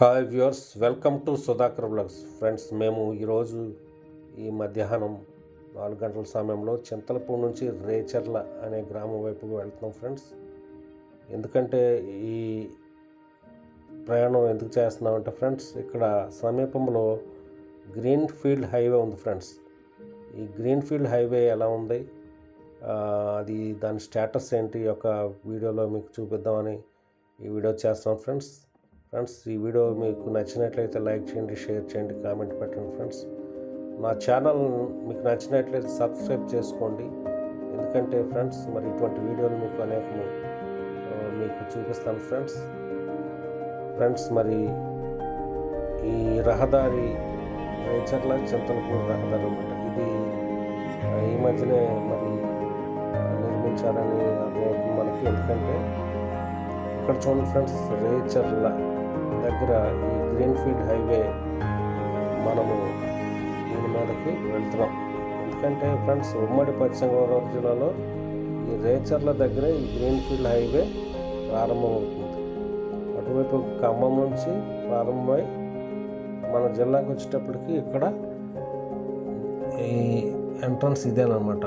Hi viewers, welcome to Sudhakar blogs. Friends, మేము ఈరోజు ఈ మధ్యాహ్నం 4 గంటల సమయంలో చింతలపూడి నుంచి రేచర్ల అనే గ్రామం వైపుకు వెళ్తున్నాం ఫ్రెండ్స్. ఎందుకంటే ఈ ప్రయాణం ఎందుకు చేస్తున్నామంటే ఫ్రెండ్స్, ఇక్కడ సమీపంలో గ్రీన్ ఫీల్డ్ హైవే ఉంది ఫ్రెండ్స్. ఈ గ్రీన్ ఫీల్డ్ హైవే ఎలా ఉంది, అది దాని స్టేటస్ ఏంటి యొక్క వీడియోలో మీకు చూపిద్దామని ఈ వీడియో చేస్తున్నాం ఫ్రెండ్స్. ఈ వీడియో మీకు నచ్చినట్లయితే లైక్ చేయండి, షేర్ చేయండి, కామెంట్ పెట్టండి ఫ్రెండ్స్. నా ఛానల్ మీకు నచ్చినట్లయితే సబ్స్క్రైబ్ చేసుకోండి. ఎందుకంటే ఫ్రెండ్స్, మరి ఇటువంటి వీడియోలు మీకు మీకు చూపిస్తాను ఫ్రెండ్స్. మరి ఈ రహదారి రేచర్ల చింతలపూడి రహదారి అన్నమాట. ఇది ఈ మధ్యనే మరి నిర్మించాలని అర్థమవుతుంది మనకి. ఎందుకంటే ఇక్కడ చూడండి ఫ్రెండ్స్, రేచర్ల దగ్గర ఈ గ్రీన్ ఫీల్డ్ హైవే మనము దీని మీదకి వెళ్తున్నాం. ఎందుకంటే ఫ్రెండ్స్, ఉమ్మడి పశ్చిమ గోదావరి జిల్లాలో ఈ రేచర్ల దగ్గర ఈ గ్రీన్ ఫీల్డ్ హైవే ప్రారంభమవుతుంది. అటువైపు ఖమ్మం నుంచి ప్రారంభమై మన జిల్లాకు వచ్చేటప్పటికి ఇక్కడ ఈ ఎంట్రన్స్ ఇదేనమాట.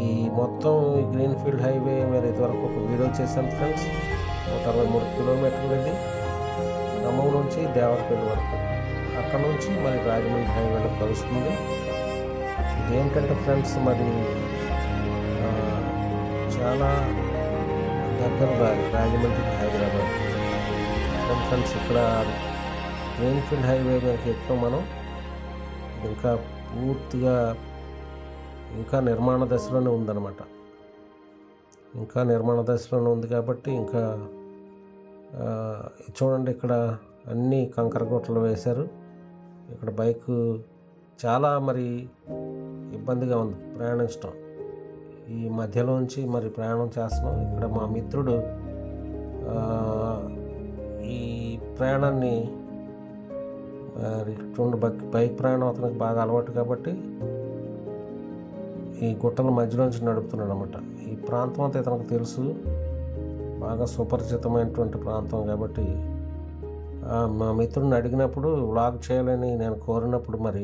ఈ మొత్తం ఈ గ్రీన్ ఫీల్డ్ హైవే మీద ఇదివరకు ఒక వీడియో చేశాను ఫ్రెండ్స్. 163 కిలోమీటర్లు ఇది ఖమ్మం నుంచి దేవరపల్లి వరకు. అక్కడ నుంచి మరి రాజమండ్రి హైవేలో కలుస్తుంది. ఇదేంటంటే ఫ్రెండ్స్, మరి చాలా దగ్గర రాజమండ్రికి హైదరాబాద్. ఫ్రెండ్స్, ఇక్కడ గ్రీన్ ఫీల్డ్ హైవే మీదకి ఎక్కువ మనం ఇంకా పూర్తిగా ఇంకా నిర్మాణ దశలోనే ఉందన్నమాట. ఇంకా నిర్మాణ దశలోనే ఉంది కాబట్టి ఇంకా చూడండి, ఇక్కడ అన్నీ కంకర గుట్టలు వేశారు. ఇక్కడ బైక్ చాలా మరి ఇబ్బందిగా ఉంది ప్రయాణించడం. ఈ మధ్యలోంచి మరి ప్రయాణం చేస్తున్నాం. ఇక్కడ మా మిత్రుడు ఈ ప్రయాణాన్ని బైక్ ప్రయాణం అతనికి బాగా అలవాటు కాబట్టి ఈ గుట్టల మధ్యలోంచి నడుపుతున్నాడు అన్నమాట. ఈ ప్రాంతం అంతా ఇతనికి తెలుసు, బాగా సుపరిచితమైనటువంటి ప్రాంతం కాబట్టి మా మిత్రుడిని అడిగినప్పుడు వ్లాగ్ చేయాలని నేను కోరినప్పుడు మరి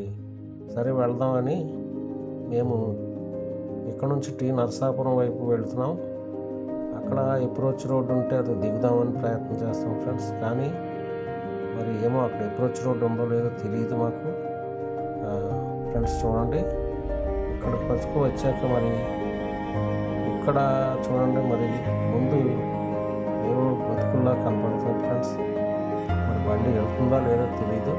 సరే వెళ్దామని మేము ఇక్కడ నుంచి నరసాపురం వైపు వెళుతున్నాం. అక్కడ అప్రోచ్ రోడ్డు ఉంటే అది దిగుదామని ప్రయత్నం చేస్తాం ఫ్రెండ్స్. కానీ మరి ఏమో అక్కడ అప్రోచ్ రోడ్డు ఉందో లేదో తెలియదు మాకు. ఫ్రెండ్స్ చూడండి, ఇక్కడ పసుపు వచ్చాక మరి ఇక్కడ చూడండి, మరి ముందు ఏవో బతుకుల్లా కనపడుతుంది ఫ్రెండ్స్. మరి బండి వెళ్తుందా లేదో తెలీదు.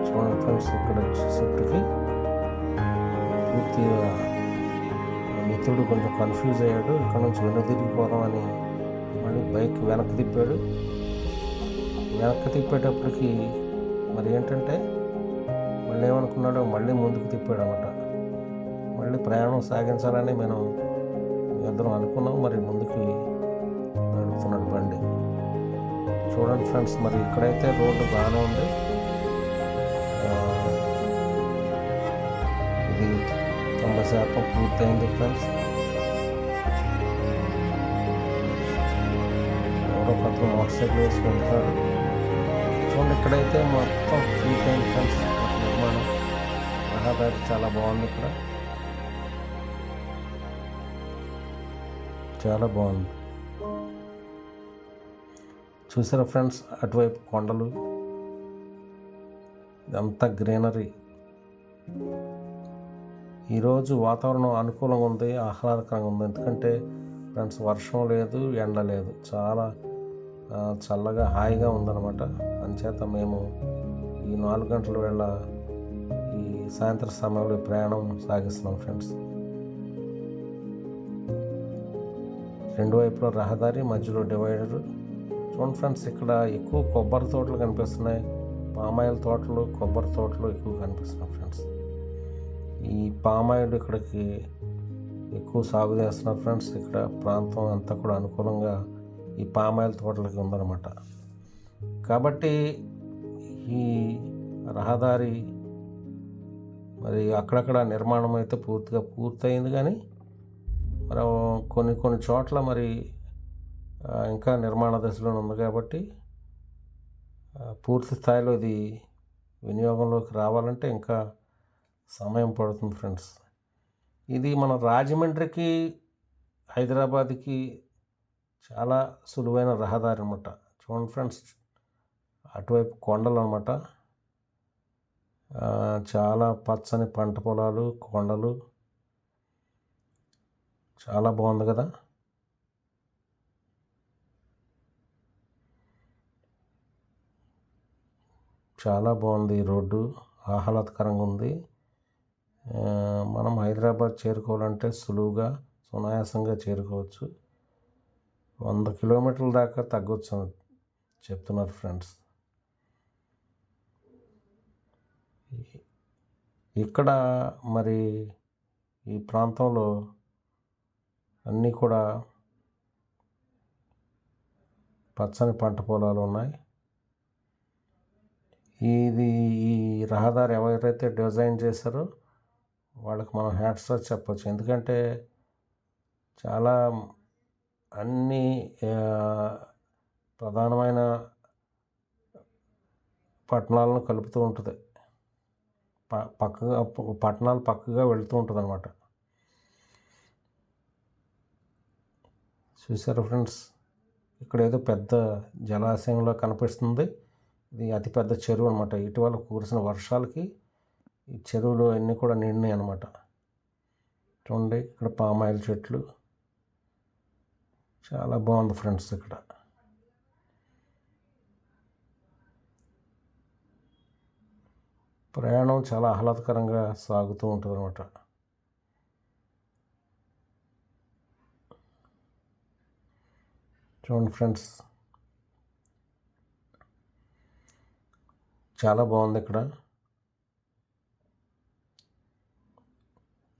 చూడండి ఫ్రెండ్స్, ఇక్కడ వచ్చేసరికి పూర్తిగా మిత్రుడు కొంచెం కన్ఫ్యూజ్ అయ్యాడు. ఇక్కడ నుంచి వెనుదిరిగిపోదామని మళ్ళీ బైక్ వెనక్కి తిప్పాడు. వెనక్కి తిప్పేటప్పటికి మరి ఏంటంటే మళ్ళీ ఏమనుకున్నాడో మళ్ళీ ముందుకు తిప్పాడు అన్నమాట. మళ్ళీ ప్రయాణం సాగించాలని మేము ఇద్దరం అనుకున్నాం. మరి ముందుకి నడుపుతున్నాడు బండి. చూడండి ఫ్రెండ్స్, మరి ఇక్కడైతే రోడ్డు బాగానే ఉంది. ఇది 90% పూర్తయింది ఫ్రెండ్స్. ఎవరో పక్కన మోటార్ సైకిల్ వేసుకుంటున్నాడు. చూడండి, ఇక్కడైతే మొత్తం పూర్తయింది ఫ్రెండ్స్. నిర్మాణం రహదారి చాలా బాగుంది. ఇక్కడ చాలా బాగుంది. చూసారా ఫ్రెండ్స్, అటువైపు కొండలు, ఇదంతా గ్రీనరీ. ఈరోజు వాతావరణం అనుకూలంగా ఉంది, ఆహ్లాదకరంగా ఉంది. ఎందుకంటే ఫ్రెండ్స్, వర్షం లేదు, ఎండ లేదు, చాలా చల్లగా హాయిగా ఉందన్నమాట. అందుచేత మేము ఈ 4 గంటల వేళ ఈ సాయంత్రం సమయంలో ప్రయాణం సాగిస్తున్నాం ఫ్రెండ్స్. రెండు వైపులో రహదారి, మధ్యలో డివైడర్. చూడండి ఫ్రెండ్స్, ఇక్కడ ఎక్కువ కొబ్బరి తోటలు కనిపిస్తున్నాయి. పామాయిల్ తోటలు, కొబ్బరి తోటలు ఎక్కువ కనిపిస్తున్నాయి ఫ్రెండ్స్. ఈ పామాయిల్ ఇక్కడికి ఎక్కువ సాగు చేస్తున్నారు ఫ్రెండ్స్. ఇక్కడ ప్రాంతం అంతా కూడా అనుకూలంగా ఈ పామాయిల్ తోటలకి ఉందన్నమాట. కాబట్టి ఈ రహదారి మరి అక్కడక్కడ నిర్మాణం అయితే పూర్తిగా పూర్తయింది. కానీ మరి కొన్ని చోట్ల మరి ఇంకా నిర్మాణ దశలో ఉంది కాబట్టి పూర్తి స్థాయిలో ఇది వినియోగంలోకి రావాలంటే ఇంకా సమయం పడుతుంది ఫ్రెండ్స్. ఇది మన రాజమండ్రికి హైదరాబాద్కి చాలా సులువైన రహదారి అనమాట. చూడండి ఫ్రెండ్స్, అటువైపు కొండలు అనమాట. చాలా పచ్చని పంట పొలాలు, కొండలు, చాలా బాగుంది కదా. చాలా బాగుంది ఈ రోడ్డు, ఆహ్లాదకరంగా ఉంది. మనం హైదరాబాద్ చేరుకోవాలంటే సులువుగా సునాయాసంగా చేరుకోవచ్చు. 100 కిలోమీటర్ల దాకా తగ్గొచ్చు అని చెప్తున్నారు ఫ్రెండ్స్. ఇక్కడ మరి ఈ ప్రాంతంలో అన్నీ కూడా పచ్చని పంట పొలాలు ఉన్నాయి. ఈ రహదారి ఎవరైతే డిజైన్ చేశారో వాళ్ళకి మనం హ్యాట్స్ ఆఫ్ చెప్పచ్చు. ఎందుకంటే చాలా అన్ని ప్రధానమైన పట్టణాలను కలుపుతూ ఉంటుంది. పక్కగా పట్టణాలు పక్కగా వెళుతూ ఉంటుంది అన్నమాట. చూసారా ఫ్రెండ్స్, ఇక్కడ ఏదో పెద్ద జలాశయంలో కనిపిస్తుంది. ఇది అతిపెద్ద చెరువు అనమాట. ఇటీవల కురిసిన వర్షాలకి ఈ చెరువులు అన్నీ కూడా నిండినాయి అనమాట. చూడండి, ఇక్కడ పామాయిల్ చెట్లు, చాలా బాగుంది ఫ్రెండ్స్. ఇక్కడ ప్రయాణం చాలా ఆహ్లాదకరంగా సాగుతూ ఉంటుంది అనమాట. చూడండి ఫ్రెండ్స్, చాలా బాగుంది. ఇక్కడ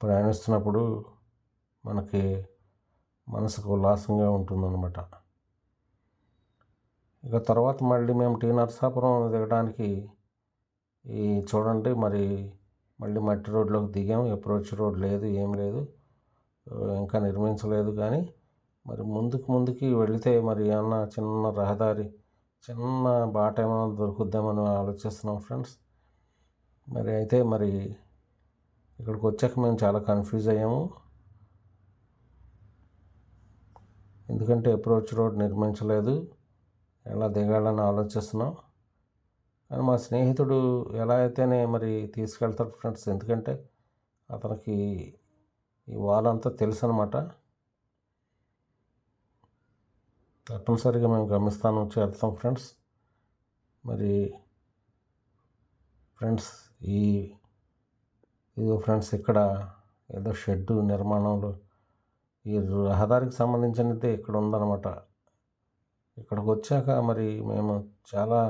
ప్రయాణిస్తున్నప్పుడు మనకి మనసుకు ఉల్లాసంగా ఉంటుందన్నమాట. ఇక తర్వాత మళ్ళీ మేము టీ నరసాపురం దిగడానికి చూడండి మరి మళ్ళీ మట్టి రోడ్లోకి దిగాం. అప్రోచ్ రోడ్ లేదు, ఏం లేదు, ఇంకా నిర్మించలేదు. కానీ మరి ముందుకి వెళితే మరి ఏమన్నా చిన్న రహదారి, చిన్న బాట ఏమైనా దొరుకుద్దామని ఆలోచిస్తున్నాం ఫ్రెండ్స్. మరి అయితే మరి ఇక్కడికి వచ్చాక మేము చాలా కన్ఫ్యూజ్ అయ్యాము. ఎందుకంటే అప్రోచ్ రోడ్ నిర్మించలేదు, ఎలా దిగాలని ఆలోచిస్తున్నాం. కానీ మా స్నేహితుడు ఎలా అయితేనే మరి తీసుకెళ్తాడు ఫ్రెండ్స్. ఎందుకంటే అతనికి ఈ వాళ్ళంతా తెలుసు అనమాట. తప్పనిసరిగా మేము గమ్యస్థానం చేరుతాం ఫ్రెండ్స్. మరి ఫ్రెండ్స్ ఇదిగో ఫ్రెండ్స్, ఇక్కడ ఏదో షెడ్డు నిర్మాణంలో ఈ రహదారికి సంబంధించినది ఇక్కడ ఉందన్నమాట. ఇక్కడికి వచ్చాక మరి మేము చాలా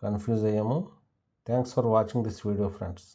కన్ఫ్యూజ్ అయ్యాము. Thanks for watching this video friends.